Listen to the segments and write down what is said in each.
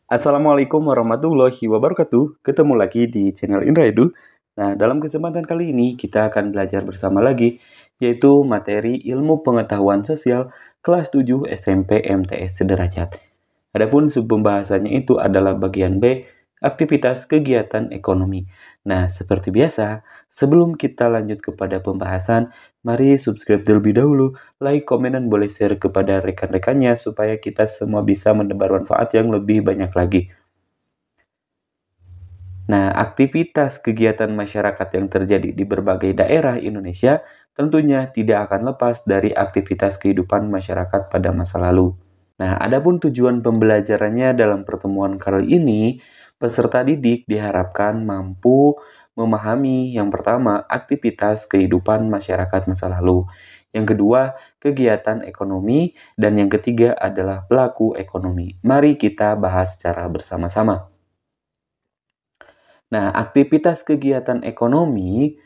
Assalamualaikum warahmatullahi wabarakatuh. Ketemu lagi di channel Indra Edu. Nah, dalam kesempatan kali ini kita akan belajar bersama lagi, yaitu materi Ilmu Pengetahuan Sosial kelas 7 SMP MTS Sederajat. Adapun pembahasannya itu adalah bagian B, aktivitas kegiatan ekonomi. Nah, seperti biasa, sebelum kita lanjut kepada pembahasan, mari subscribe terlebih dahulu, like, komen, dan boleh share kepada rekan-rekannya supaya kita semua bisa mendapat manfaat yang lebih banyak lagi. Nah, aktivitas kegiatan masyarakat yang terjadi di berbagai daerah Indonesia tentunya tidak akan lepas dari aktivitas kehidupan masyarakat pada masa lalu. Nah, adapun tujuan pembelajarannya dalam pertemuan kali ini, peserta didik diharapkan mampu memahami yang pertama, aktivitas kehidupan masyarakat masa lalu. Yang kedua, kegiatan ekonomi. Dan yang ketiga adalah pelaku ekonomi. Mari kita bahas secara bersama-sama. Nah, aktivitas kegiatan ekonomi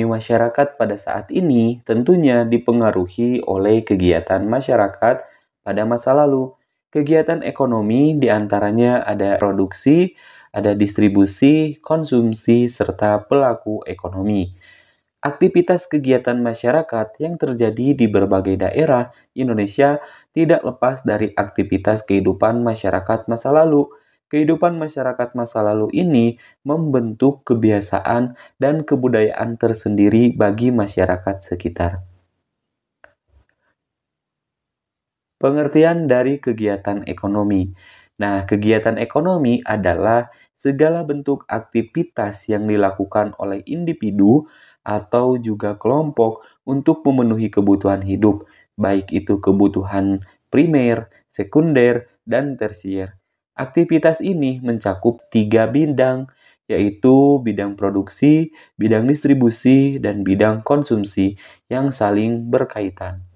masyarakat pada saat ini tentunya dipengaruhi oleh kegiatan masyarakat pada masa lalu. Kegiatan ekonomi diantaranya ada produksi, ada distribusi, konsumsi, serta pelaku ekonomi. Aktivitas kegiatan masyarakat yang terjadi di berbagai daerah Indonesia tidak lepas dari aktivitas kehidupan masyarakat masa lalu. Kehidupan masyarakat masa lalu ini membentuk kebiasaan dan kebudayaan tersendiri bagi masyarakat sekitar. Pengertian dari kegiatan ekonomi. Nah, kegiatan ekonomi adalah segala bentuk aktivitas yang dilakukan oleh individu atau juga kelompok untuk memenuhi kebutuhan hidup, baik itu kebutuhan primer, sekunder, dan tersier. Aktivitas ini mencakup 3 bidang, yaitu bidang produksi, bidang distribusi, dan bidang konsumsi yang saling berkaitan.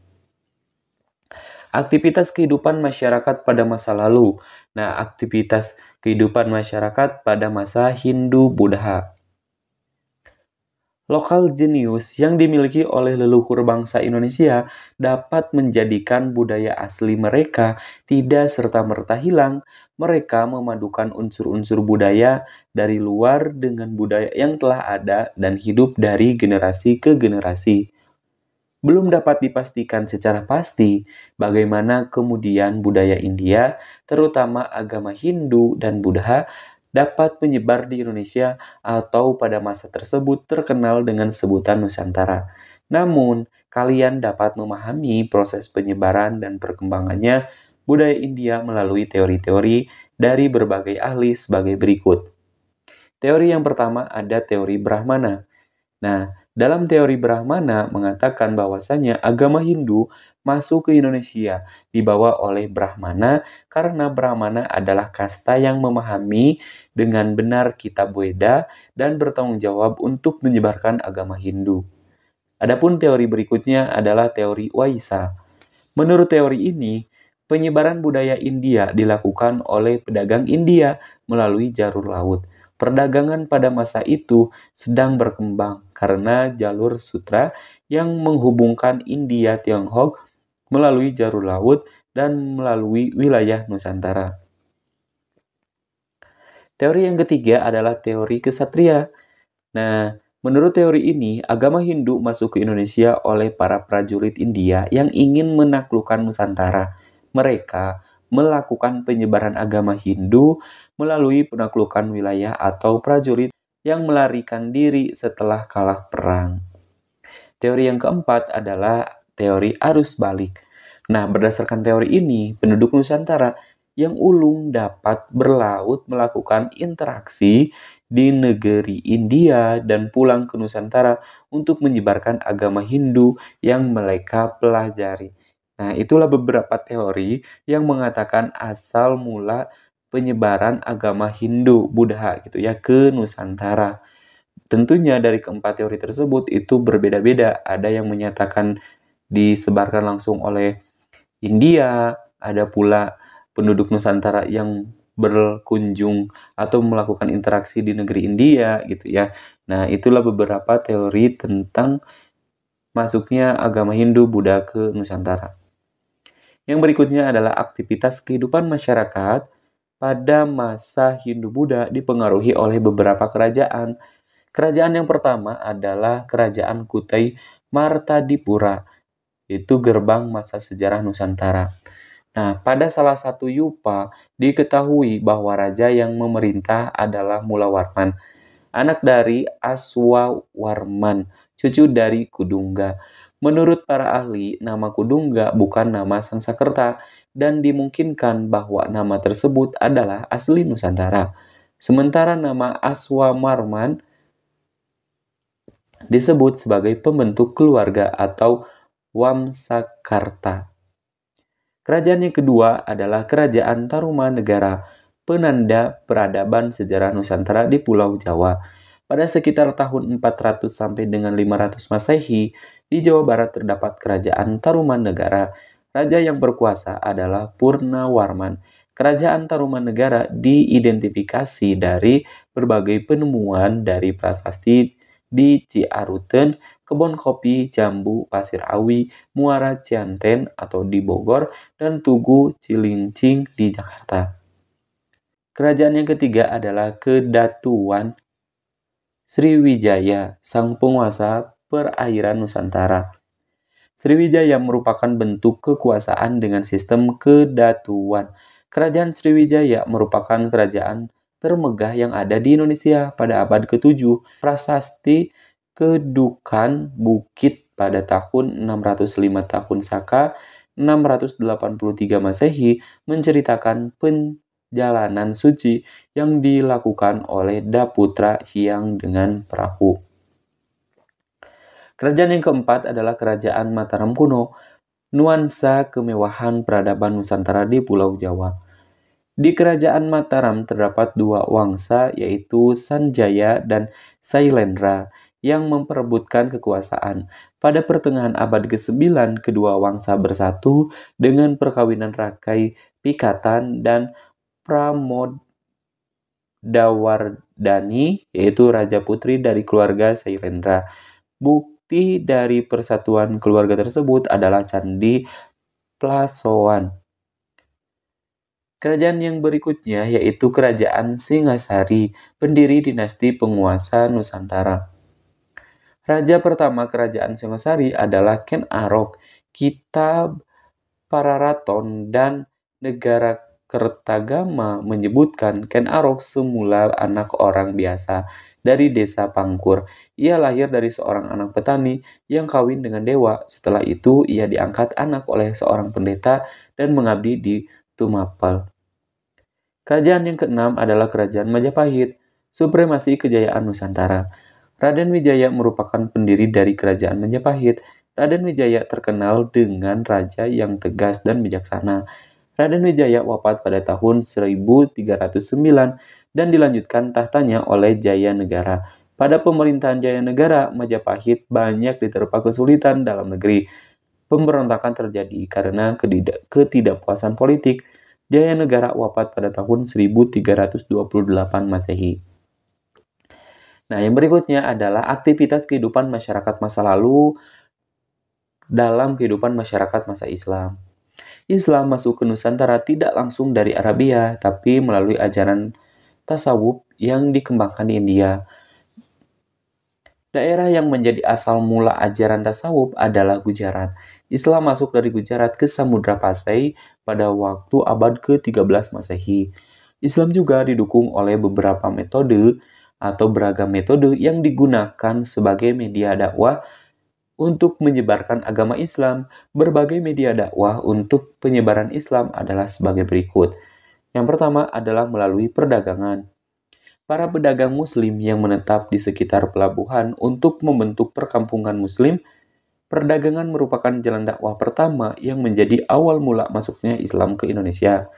Aktivitas kehidupan masyarakat pada masa lalu. Nah, aktivitas kehidupan masyarakat pada masa Hindu-Buddha. Lokal jenius yang dimiliki oleh leluhur bangsa Indonesia dapat menjadikan budaya asli mereka tidak serta-merta hilang. Mereka memadukan unsur-unsur budaya dari luar dengan budaya yang telah ada dan hidup dari generasi ke generasi. Belum dapat dipastikan secara pasti bagaimana kemudian budaya India, terutama agama Hindu dan Buddha, dapat menyebar di Indonesia atau pada masa tersebut terkenal dengan sebutan Nusantara. Namun, kalian dapat memahami proses penyebaran dan perkembangannya budaya India melalui teori-teori dari berbagai ahli sebagai berikut. Teori yang pertama ada teori Brahmana. Nah, dalam teori Brahmana mengatakan bahwasanya agama Hindu masuk ke Indonesia dibawa oleh Brahmana karena Brahmana adalah kasta yang memahami dengan benar kitab Weda dan bertanggung jawab untuk menyebarkan agama Hindu. Adapun teori berikutnya adalah teori Waisa. Menurut teori ini, penyebaran budaya India dilakukan oleh pedagang India melalui jalur laut. Perdagangan pada masa itu sedang berkembang karena jalur sutra yang menghubungkan India Tiongkok melalui jalur laut dan melalui wilayah Nusantara. Teori yang ketiga adalah teori kesatria. Nah, menurut teori ini, agama Hindu masuk ke Indonesia oleh para prajurit India yang ingin menaklukkan Nusantara. Mereka melakukan penyebaran agama Hindu melalui penaklukan wilayah atau prajurit yang melarikan diri setelah kalah perang. Teori yang keempat adalah teori arus balik. Nah, berdasarkan teori ini, penduduk Nusantara yang ulung dapat berlaut melakukan interaksi di negeri India dan pulang ke Nusantara untuk menyebarkan agama Hindu yang mereka pelajari. Nah, itulah beberapa teori yang mengatakan asal mula penyebaran agama Hindu Buddha gitu ya ke Nusantara. Tentunya dari keempat teori tersebut itu berbeda-beda. Ada yang menyatakan disebarkan langsung oleh India, ada pula penduduk Nusantara yang berkunjung atau melakukan interaksi di negeri India gitu ya. Nah, itulah beberapa teori tentang masuknya agama Hindu Buddha ke Nusantara. Yang berikutnya adalah aktivitas kehidupan masyarakat pada masa Hindu-Buddha dipengaruhi oleh beberapa kerajaan. Kerajaan yang pertama adalah Kerajaan Kutai Martadipura, yaitu gerbang masa sejarah Nusantara. Nah, pada salah satu yupa diketahui bahwa raja yang memerintah adalah Mulawarman, anak dari Aswawarman, cucu dari Kudungga. Menurut para ahli, nama Kudungga bukan nama Sangsakerta dan dimungkinkan bahwa nama tersebut adalah asli Nusantara. Sementara nama Aswawarman disebut sebagai pembentuk keluarga atau Wamsakarta. Kerajaan yang kedua adalah Kerajaan Tarumanegara, penanda peradaban sejarah Nusantara di Pulau Jawa. Pada sekitar tahun 400 sampai dengan 500 Masehi, di Jawa Barat terdapat Kerajaan Tarumanegara. Raja yang berkuasa adalah Purnawarman. Kerajaan Tarumanegara diidentifikasi dari berbagai penemuan dari prasasti di Ciaruten, kebun kopi, jambu, pasir awi, Muara Cianten atau di Bogor, dan Tugu Cilincing di Jakarta. Kerajaan yang ketiga adalah Kedatuan Sriwijaya, sang penguasa perairan Nusantara. Sriwijaya merupakan bentuk kekuasaan dengan sistem kedatuan. Kerajaan Sriwijaya merupakan kerajaan termegah yang ada di Indonesia pada abad ke-7. Prasasti Kedukan Bukit pada tahun 605 tahun Saka, 683 Masehi menceritakan perjalanan suci yang dilakukan oleh Daputra Hyang dengan perahu. Kerajaan yang keempat adalah Kerajaan Mataram kuno, nuansa kemewahan peradaban Nusantara di Pulau Jawa. Di Kerajaan Mataram terdapat dua wangsa, yaitu Sanjaya dan Sailendra, yang memperebutkan kekuasaan. Pada pertengahan abad ke-9, kedua wangsa bersatu dengan perkawinan Rakai Pikatan dan Pramodawardhani, yaitu raja putri dari keluarga Sailendra. Bukti dari persatuan keluarga tersebut adalah Candi Plasowan. Kerajaan yang berikutnya yaitu Kerajaan Singasari, pendiri dinasti penguasa Nusantara. Raja pertama Kerajaan Singasari adalah Ken Arok. Kitab Pararaton dan Negara Kertagama menyebutkan Ken Arok semula anak orang biasa dari desa Pangkur. Ia lahir dari seorang anak petani yang kawin dengan dewa. Setelah itu, ia diangkat anak oleh seorang pendeta dan mengabdi di Tumapel. Kerajaan yang keenam adalah Kerajaan Majapahit, supremasi kejayaan Nusantara. Raden Wijaya merupakan pendiri dari Kerajaan Majapahit. Raden Wijaya terkenal dengan raja yang tegas dan bijaksana. Raden Wijaya wafat pada tahun 1309 dan dilanjutkan tahtanya oleh Jayanegara. Pada pemerintahan Jayanegara, Majapahit banyak diterpa kesulitan dalam negeri. Pemberontakan terjadi karena ketidakpuasan politik. Jayanegara wafat pada tahun 1328 Masehi. Nah, yang berikutnya adalah aktivitas kehidupan masyarakat masa lalu dalam kehidupan masyarakat masa Islam. Islam masuk ke Nusantara tidak langsung dari Arabia, tapi melalui ajaran tasawuf yang dikembangkan di India. Daerah yang menjadi asal mula ajaran tasawuf adalah Gujarat. Islam masuk dari Gujarat ke Samudra Pasai pada waktu abad ke-13 Masehi. Islam juga didukung oleh beberapa metode atau beragam metode yang digunakan sebagai media dakwah untuk menyebarkan agama Islam. Berbagai media dakwah untuk penyebaran Islam adalah sebagai berikut. Yang pertama adalah melalui perdagangan. Para pedagang Muslim yang menetap di sekitar pelabuhan untuk membentuk perkampungan Muslim, perdagangan merupakan jalan dakwah pertama yang menjadi awal mula masuknya Islam ke Indonesia.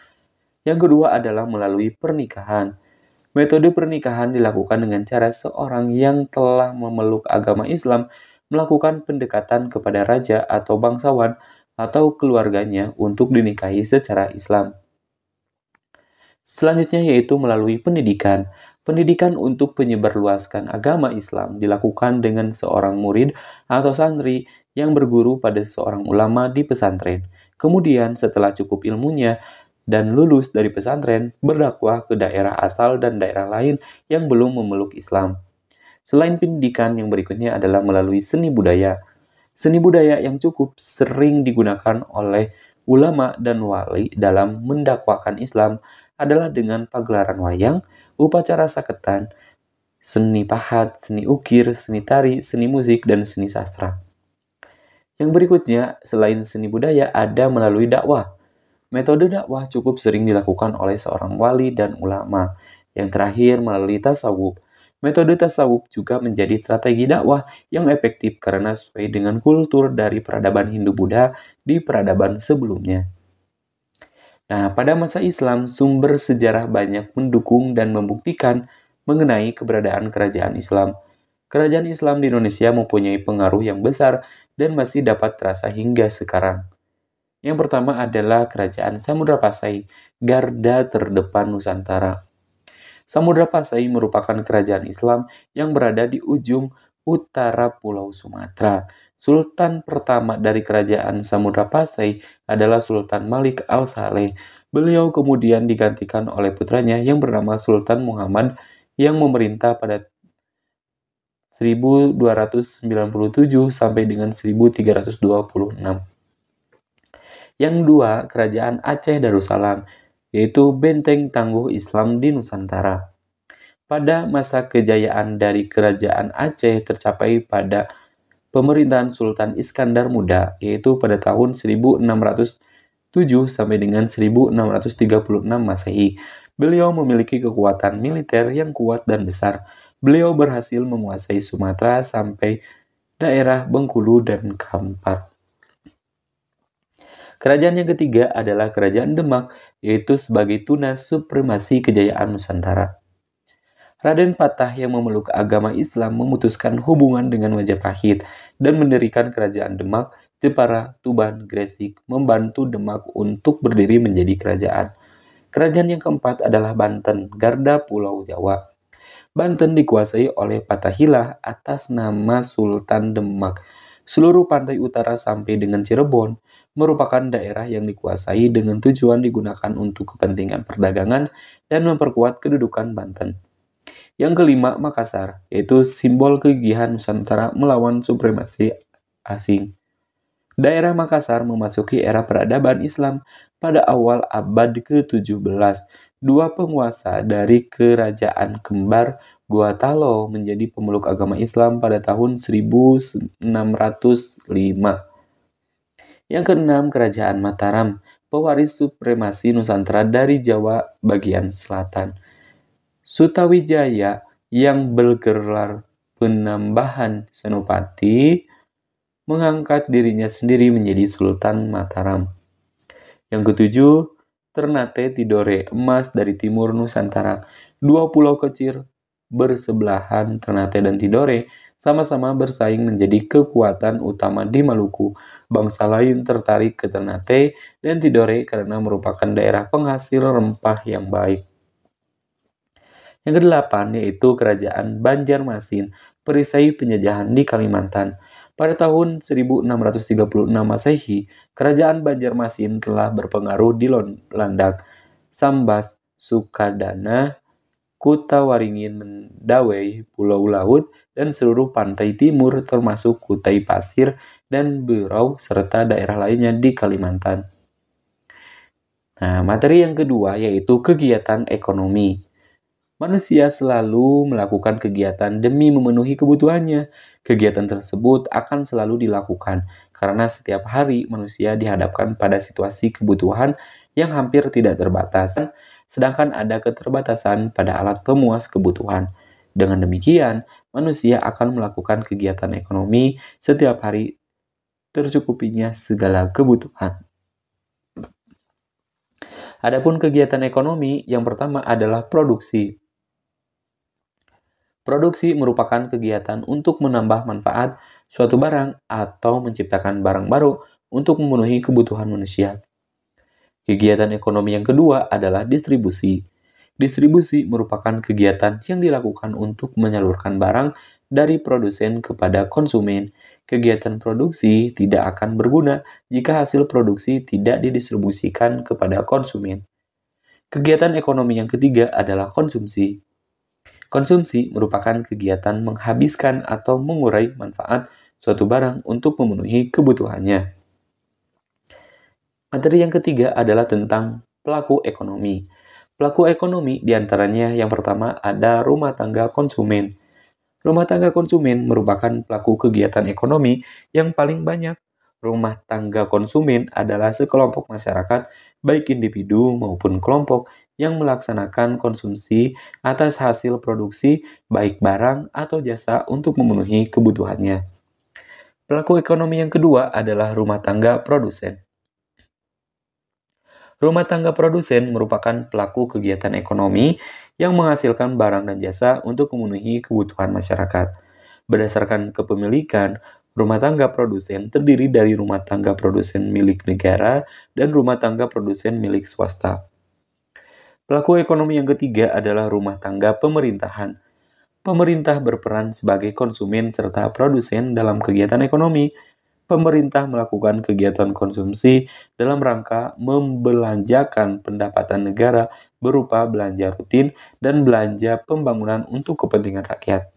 Yang kedua adalah melalui pernikahan. Metode pernikahan dilakukan dengan cara seorang yang telah memeluk agama Islam melakukan pendekatan kepada raja atau bangsawan atau keluarganya untuk dinikahi secara Islam. Selanjutnya yaitu melalui pendidikan. Pendidikan untuk penyebarluaskan agama Islam dilakukan dengan seorang murid atau santri yang berguru pada seorang ulama di pesantren. Kemudian setelah cukup ilmunya dan lulus dari pesantren, berdakwah ke daerah asal dan daerah lain yang belum memeluk Islam. Selain pendidikan, yang berikutnya adalah melalui seni budaya. Seni budaya yang cukup sering digunakan oleh ulama dan wali dalam mendakwakan Islam adalah dengan pagelaran wayang, upacara saketan, seni pahat, seni ukir, seni tari, seni musik, dan seni sastra. Yang berikutnya, selain seni budaya, ada melalui dakwah. Metode dakwah cukup sering dilakukan oleh seorang wali dan ulama. Yang terakhir, melalui tasawuf. Metode tasawuf juga menjadi strategi dakwah yang efektif karena sesuai dengan kultur dari peradaban Hindu-Buddha di peradaban sebelumnya. Nah, pada masa Islam, sumber sejarah banyak mendukung dan membuktikan mengenai keberadaan kerajaan Islam. Kerajaan Islam di Indonesia mempunyai pengaruh yang besar dan masih dapat terasa hingga sekarang. Yang pertama adalah Kerajaan Samudra Pasai, garda terdepan Nusantara. Samudra Pasai merupakan kerajaan Islam yang berada di ujung utara Pulau Sumatera. Sultan pertama dari Kerajaan Samudra Pasai adalah Sultan Malik Al-Saleh. Beliau kemudian digantikan oleh putranya yang bernama Sultan Muhammad yang memerintah pada 1297 sampai dengan 1326. Yang kedua, Kerajaan Aceh Darussalam, yaitu benteng tangguh Islam di Nusantara. Pada masa kejayaan dari Kerajaan Aceh tercapai pada pemerintahan Sultan Iskandar Muda, yaitu pada tahun 1607 sampai dengan 1636 Masehi. Beliau memiliki kekuatan militer yang kuat dan besar. Beliau berhasil menguasai Sumatera sampai daerah Bengkulu dan Kampar. Kerajaan yang ketiga adalah Kerajaan Demak, yaitu sebagai tunas supremasi kejayaan Nusantara. Raden Patah yang memeluk agama Islam memutuskan hubungan dengan Majapahit dan mendirikan Kerajaan Demak, Jepara, Tuban, Gresik, membantu Demak untuk berdiri menjadi kerajaan. Kerajaan yang keempat adalah Banten, garda Pulau Jawa. Banten dikuasai oleh Fatahillah atas nama Sultan Demak. Seluruh pantai utara sampai dengan Cirebon merupakan daerah yang dikuasai dengan tujuan digunakan untuk kepentingan perdagangan dan memperkuat kedudukan Banten. Yang kelima, Makassar, yaitu simbol kegigihan Nusantara melawan supremasi asing. Daerah Makassar memasuki era peradaban Islam pada awal abad ke-17. Dua penguasa dari kerajaan kembar Guatalo menjadi pemeluk agama Islam pada tahun 1605. Yang keenam, Kerajaan Mataram, pewaris supremasi Nusantara dari Jawa bagian selatan. Sutawijaya yang bergelar Penambahan Senopati mengangkat dirinya sendiri menjadi Sultan Mataram. Yang ketujuh, Ternate Tidore, emas dari timur Nusantara. Dua pulau kecil bersebelahan, Ternate dan Tidore, sama-sama bersaing menjadi kekuatan utama di Maluku. Bangsa lain tertarik ke Ternate dan Tidore karena merupakan daerah penghasil rempah yang baik. Yang kedelapan yaitu Kerajaan Banjarmasin, perisai penjajahan di Kalimantan. Pada tahun 1636 Masehi, Kerajaan Banjarmasin telah berpengaruh di Landak, Sambas, Sukadana, Kutawaringin, Mendawai, Pulau Laut, dan seluruh pantai timur termasuk Kutai Pasir dan Berau serta daerah lainnya di Kalimantan. Nah, materi yang kedua yaitu kegiatan ekonomi. Manusia selalu melakukan kegiatan demi memenuhi kebutuhannya. Kegiatan tersebut akan selalu dilakukan karena setiap hari manusia dihadapkan pada situasi kebutuhan yang hampir tidak terbatas, sedangkan ada keterbatasan pada alat pemuas kebutuhan. Dengan demikian, manusia akan melakukan kegiatan ekonomi setiap hari tercukupinya segala kebutuhan. Adapun kegiatan ekonomi yang pertama adalah produksi. Produksi merupakan kegiatan untuk menambah manfaat suatu barang atau menciptakan barang baru untuk memenuhi kebutuhan manusia. Kegiatan ekonomi yang kedua adalah distribusi. Distribusi merupakan kegiatan yang dilakukan untuk menyalurkan barang dari produsen kepada konsumen. Kegiatan produksi tidak akan berguna jika hasil produksi tidak didistribusikan kepada konsumen. Kegiatan ekonomi yang ketiga adalah konsumsi. Konsumsi merupakan kegiatan menghabiskan atau mengurai manfaat suatu barang untuk memenuhi kebutuhannya. Materi yang ketiga adalah tentang pelaku ekonomi. Pelaku ekonomi diantaranya yang pertama ada rumah tangga konsumen. Rumah tangga konsumen merupakan pelaku kegiatan ekonomi yang paling banyak. Rumah tangga konsumen adalah sekelompok masyarakat, baik individu maupun kelompok, yang melaksanakan konsumsi atas hasil produksi, baik barang atau jasa untuk memenuhi kebutuhannya. Pelaku ekonomi yang kedua adalah rumah tangga produsen. Rumah tangga produsen merupakan pelaku kegiatan ekonomi yang menghasilkan barang dan jasa untuk memenuhi kebutuhan masyarakat. Berdasarkan kepemilikan, rumah tangga produsen terdiri dari rumah tangga produsen milik negara dan rumah tangga produsen milik swasta. Pelaku ekonomi yang ketiga adalah rumah tangga pemerintahan. Pemerintah berperan sebagai konsumen serta produsen dalam kegiatan ekonomi. Pemerintah melakukan kegiatan konsumsi dalam rangka membelanjakan pendapatan negara berupa belanja rutin dan belanja pembangunan untuk kepentingan rakyat.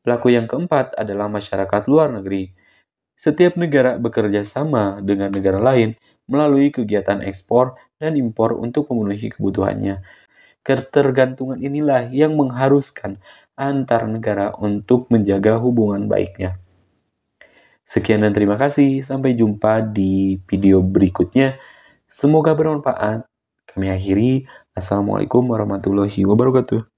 Pelaku yang keempat adalah masyarakat luar negeri. Setiap negara bekerja sama dengan negara lain melalui kegiatan ekspor dan impor untuk memenuhi kebutuhannya. Ketergantungan inilah yang mengharuskan antar negara untuk menjaga hubungan baiknya. Sekian dan terima kasih. Sampai jumpa di video berikutnya. Semoga bermanfaat. Kami akhiri. Assalamualaikum warahmatullahi wabarakatuh.